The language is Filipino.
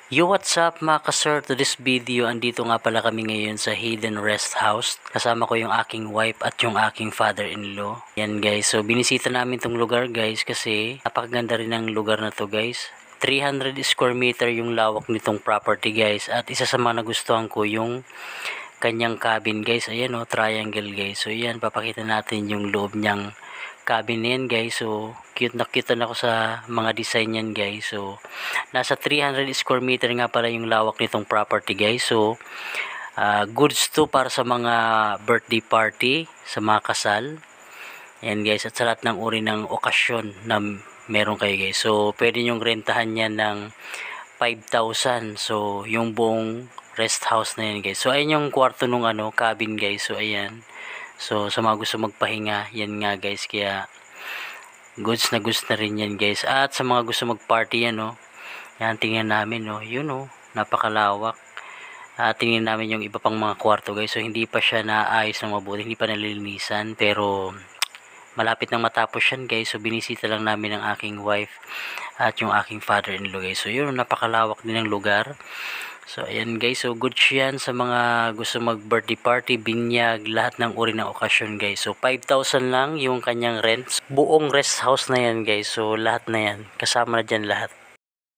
Yo, what's up mga ka-sir? To this video, andito nga pala kami ngayon sa Hidden Rest House. Kasama ko yung aking wife at yung aking father-in-law. Yan guys, so binisita namin tong lugar guys kasi napakaganda rin ng lugar na to guys. 300 square meter yung lawak nitong property guys. At isa sa mga nagustuhan ko yung kanyang cabin guys. Ayan o, triangle guys. So yan, papakita natin yung loob niyang cabin na yan guys. So cute na ako sa mga design yan guys. So nasa 300 square meter nga pala yung lawak nitong property guys. So goods to para sa mga birthday party, sa mga kasal. Yan guys, at sa lahat ng uri ng okasyon na meron kayo guys. So pwede nyong rentahan yan ng 5,000. So yung buong rest house na yan guys. So ayan yung kwarto nung cabin guys. So ayan. So sa mga gusto magpahinga, yan nga guys. Kaya goods na rin yan guys. At sa mga gusto magparty yan yan, tingnan namin yun napakalawak. Tingnan namin yung iba pang mga kwarto guys. So hindi pa siya naayos ng mabuti, hindi pa nalilinisan, pero malapit nang matapos yan guys. So binisita lang namin ang aking wife at yung aking father-in-law guys. So yun, napakalawak din ng lugar. So ayan guys, so good yan sa mga gusto mag birthday party, binyag, lahat ng uri ng okasyon guys. So 5,000 lang yung kanyang rent. Buong rest house na yan guys. So lahat na yan, kasama na dyan lahat.